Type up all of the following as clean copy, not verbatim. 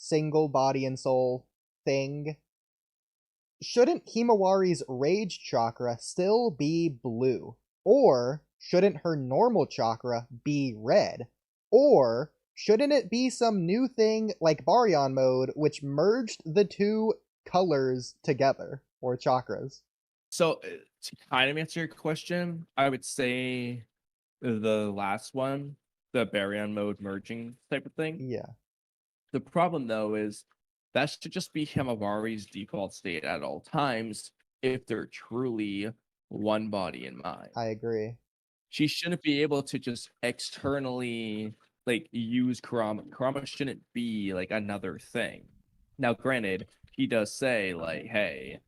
single body and soul thing, shouldn't Himawari's rage chakra still be blue? Or shouldn't her normal chakra be red? Or shouldn't it be some new thing like Baryon mode, which merged the two colors together, or chakras? So to kind of answer your question, I would say the last one, the Baryon mode merging type of thing. Yeah, The problem though is that should just be Himawari's default state at all times if they're truly one body in mind. I agree. She shouldn't be able to just externally like use Kurama. Kurama shouldn't be like another thing. Now, granted, he does say like, "Hey,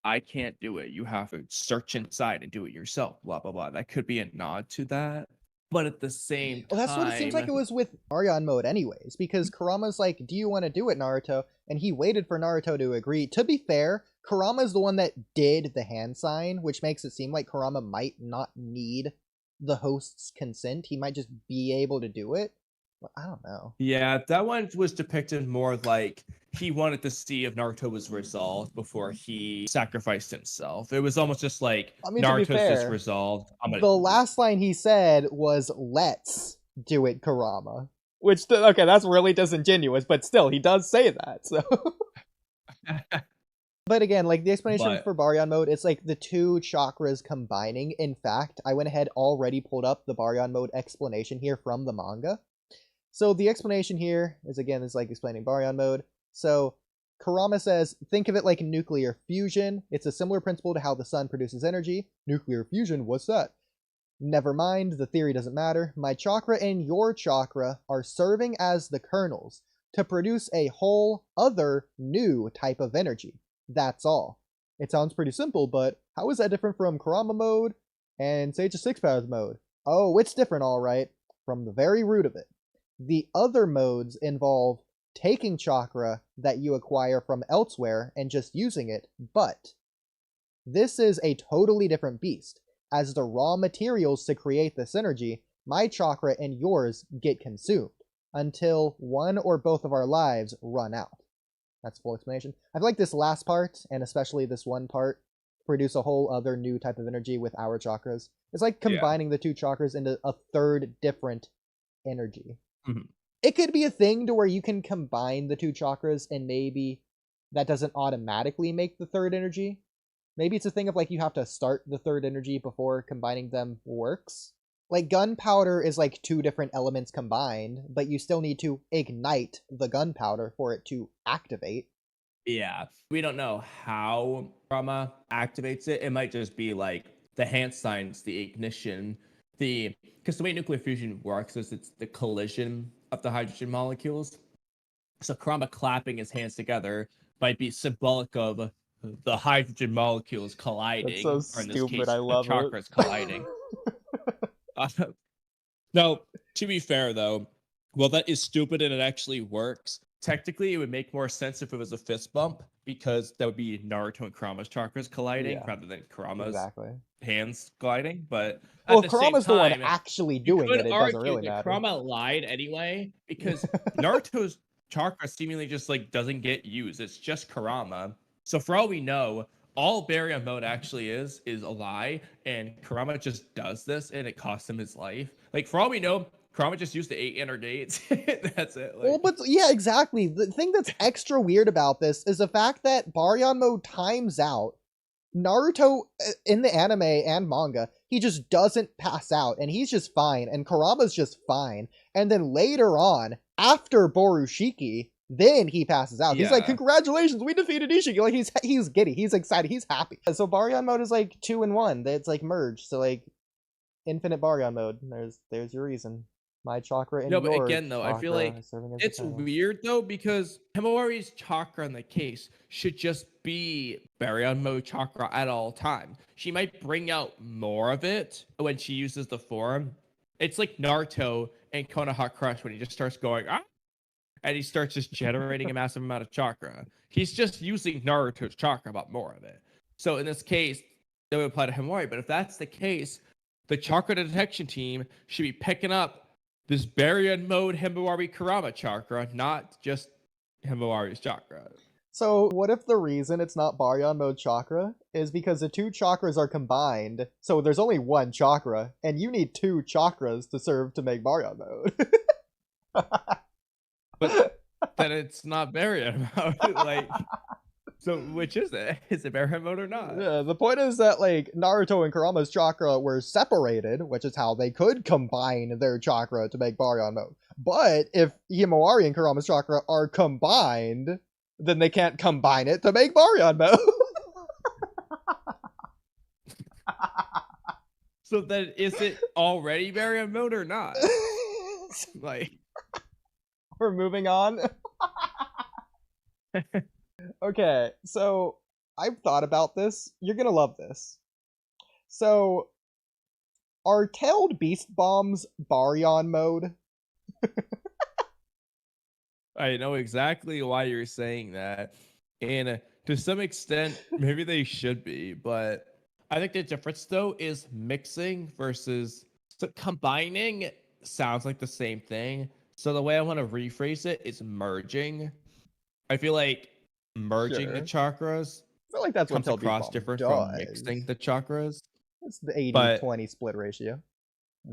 I can't do it. You have to search inside and do it yourself." Blah blah blah. That could be a nod to that, but at the same Well, that's what it seems like it time, was with Baryon mode anyways, because Kurama's like, do you want to do it, Naruto? And he waited for Naruto to agree. To be fair, Kurama's the one that did the hand sign, which makes it seem like Kurama might not need the host's consent. He might just be able to do it. But I don't know. yeah, that one was depicted more like he wanted to see if Naruto was resolved before he sacrificed himself. It was almost just like I mean, to be Naruto's just fair, resolved. the last line he said was, "Let's do it, Kurama." Which, okay, that's really disingenuous, but still, he does say that, so... But again, like, the explanation for Baryon mode, it's like the two chakras combining. In fact, I went ahead, already pulled up the Baryon mode explanation here from the manga. So the explanation here is, again, is like explaining Baryon mode. So Kurama says, think of it like nuclear fusion. It's a similar principle to how the sun produces energy. Nuclear fusion, what's that? Never mind, the theory doesn't matter. My chakra and your chakra are serving as the kernels to produce a whole other new type of energy. That's all. It sounds pretty simple, but how is that different from Kurama mode and Sage of Six Paths mode? Oh, it's different, alright, from the very root of it. The other modes involve taking chakra that you acquire from elsewhere and just using it, but this is a totally different beast. As the raw materials to create this energy, my chakra and yours get consumed until one or both of our lives run out. That's full explanation. I feel like this last part, and especially this one part, produce a whole other new type of energy with our chakras. It's like combining the two chakras into a third different energy. Mm-hmm. It could be a thing to where you can combine the two chakras and maybe that doesn't automatically make the third energy. Maybe it's a thing of like you have to start the third energy before combining them works. Like gunpowder is like two different elements combined, but you still need to ignite the gunpowder for it to activate. Yeah, we don't know how Kurama activates it. It might just be like the hand signs, the ignition, because the way nuclear fusion works is it's the collision of the hydrogen molecules. So Kurama clapping his hands together might be symbolic of the hydrogen molecules colliding. That's so or in this stupid, case, I love the chakras colliding. No, to be fair though, well, that is stupid and it actually works. Technically, it would make more sense if it was a fist bump, because that would be Naruto and Kurama's chakras colliding rather than Kurama's hands gliding. But well, if Kurama's the one actually doing it, it doesn't really matter. Kurama lied anyway, because Naruto's chakra seemingly just like doesn't get used. It's just Kurama. So for all we know, all Baryon mode actually is a lie, and Kurama just does this, and it costs him his life. Like, for all we know, Kurama just used the 8 That's it. Like... Well, but yeah, exactly. The thing that's extra weird about this is the fact that Baryon mode times out. Naruto, in the anime and manga, he just doesn't pass out, and he's just fine, and Kurama's just fine. And then later on, after Borushiki, then he passes out. He's like, congratulations, we defeated Ishiki. Like, he's giddy, he's excited, he's happy. So Baryon mode is like 2 in 1. It's like merged. So like infinite Baryon mode. There's your reason. My chakra and but again though, I feel like it's channel. weird though, because Himawari's chakra in the case should just be Baryon mode chakra at all time. She might bring out more of it when she uses the form. It's like Naruto and Konoha Crush when he just starts going and he starts just generating a massive amount of chakra. He's just using Naruto's chakra, but more of it. So in this case, that would apply to Himawari. But if that's the case, the chakra detection team should be picking up this Baryon mode Himawari Kurama chakra, not just Himawari's chakra. So what if the reason it's not Baryon mode chakra is because the two chakras are combined, so there's only one chakra, and you need two chakras to serve to make Baryon mode? But then it's not Baryon mode. Like, so which is it? Is it Baryon mode or not? Yeah, the point is that like Naruto and Kurama's chakra were separated, which is how they could combine their chakra to make Baryon mode. But if Himawari and Kurama's chakra are combined, then they can't combine it to make Baryon mode. So then is it already Baryon mode or not? Like, we're moving on. Okay, so I've thought about this. You're gonna love this. So, are tailed beast bombs Baryon mode? I know exactly why you're saying that. And to some extent, maybe they should be. But I think the difference, though, is mixing versus combining sounds like the same thing. So the way I want to rephrase it is merging. I feel like merging the chakras I feel like that's what comes across different from mixing the chakras. It's the 80-20 split ratio.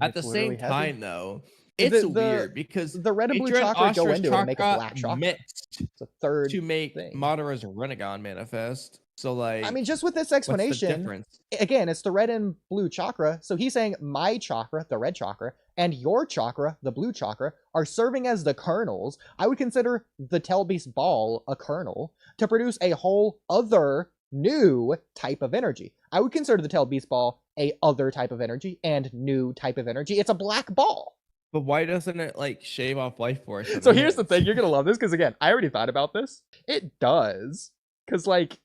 At the same time, though, it's weird because the red and blue chakra go into it and make a black chakra. Mixed it's a third to make thing. Madara's Renegon manifest. So, like, I mean, just with this explanation, again, it's the red and blue chakra. So he's saying my chakra, the red chakra, and your chakra, the blue chakra, are serving as the kernels. I would consider the tail beast ball a kernel to produce a whole other new type of energy. I would consider the tail beast ball a other type of energy and new type of energy. It's a black ball. But why doesn't it like shave off life force? So here's the thing, you're gonna love this because again, I already thought about this. It does, because like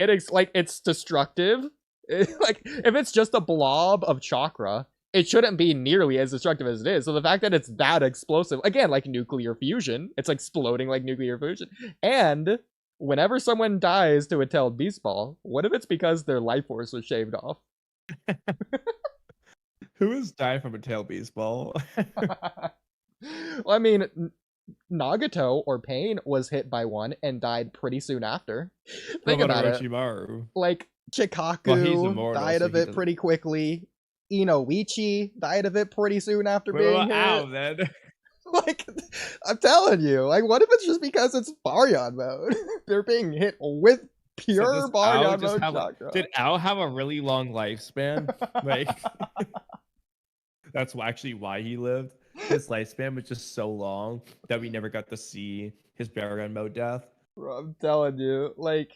it's destructive. Like if it's just a blob of chakra, it shouldn't be nearly as destructive as it is. So the fact that it's that explosive, again, like nuclear fusion, it's exploding like nuclear fusion. And whenever someone dies to a tailed beast ball, what if it's because their life force was shaved off? Who has died from a tail beast ball? Well, I mean, Nagato or Pain was hit by one and died pretty soon after. Think about it. Like Chikaku died of it pretty quickly. Inoichi died of it pretty soon after being hit. Ow, then. Like, I'm telling you, like, what if it's just because it's Baryon mode? They're being hit with pure Baryon mode chakra. Did Ao have a really long lifespan? Like, that's actually why he lived. His lifespan was just so long that we never got to see his Baryon mode death. Bro, I'm telling you, like,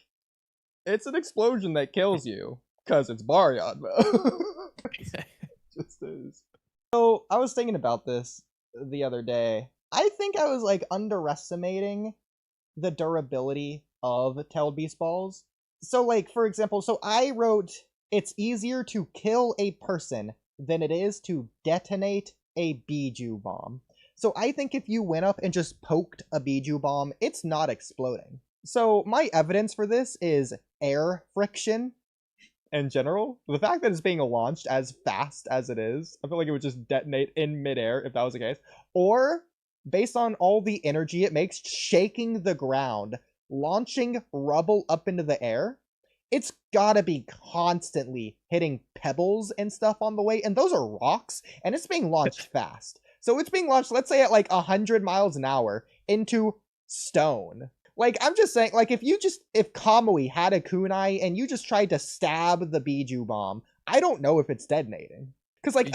it's an explosion that kills you because it's Baryon mode. It just is. So I was thinking about this the other day. I think I was like underestimating the durability of tailed beast balls. So like, for example, so I wrote it's easier to kill a person than it is to detonate a Biju bomb. So I think if you went up and just poked a Biju bomb, it's not exploding. So my evidence for this is air friction in general. The fact that it's being launched as fast as it is, I feel like it would just detonate in midair if that was the case. Or based on all the energy it makes shaking the ground, launching rubble up into the air, it's gotta be constantly hitting pebbles and stuff on the way, and those are rocks, and it's being launched fast. So it's being launched, let's say at like 100 miles an hour into stone. Like, I'm just saying, like, if Kamui had a kunai and you just tried to stab the Biju bomb, I don't know if it's detonating. Because, like,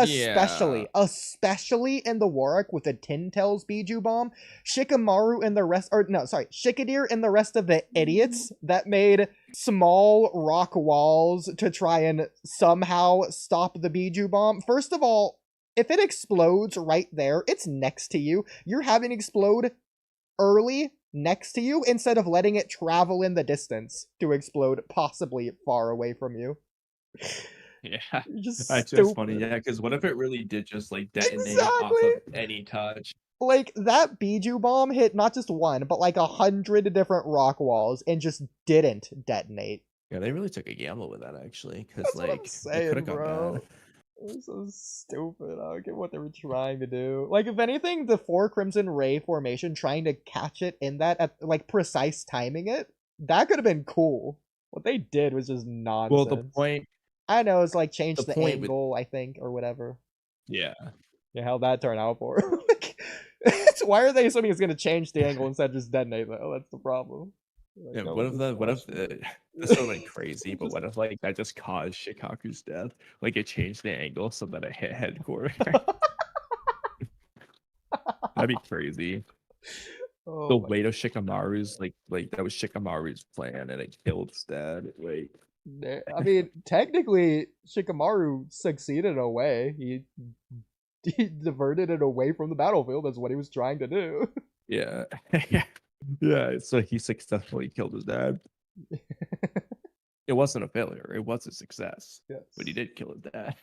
especially in the war arc with the Tin Tails Biju bomb, Shikamaru and the rest, Shikadir and the rest of the idiots that made small rock walls to try and somehow stop the Biju bomb. First of all, if it explodes right there, it's next to you. You're having it explode early next to you instead of letting it travel in the distance to explode possibly far away from you. Yeah, that's just funny. Yeah, because what if it really did just like detonate off of any touch? Like that Biju bomb hit not just one, but like 100 different rock walls and just didn't detonate. Yeah, they really took a gamble with that actually, because like it could have gone bad. It's so stupid. I don't get what they were trying to do. Like, if anything, the 4 Crimson Ray formation, trying to catch it in that, at like precise timing it, that could have been cool. What they did was just nonsense. Well, the point. I know, it's like change the point angle, I think, or whatever. Yeah. Yeah, how'd that turn out for? Like, why are they assuming it's gonna change the angle instead of just detonate though? That's the problem. Like, yeah, what if this would have been crazy, but what if like that just caused Shikaku's death? Like it changed the angle so that it hit headquarters. That'd be crazy. The weight of Shikamaru's like that was Shikamaru's plan and it killed his dad. Wait. I mean, technically Shikamaru succeeded in a way. He diverted it away from the battlefield. That's what he was trying to do. Yeah. Yeah, so he successfully killed his dad. It wasn't a failure. It was a success. Yes. But he did kill his dad.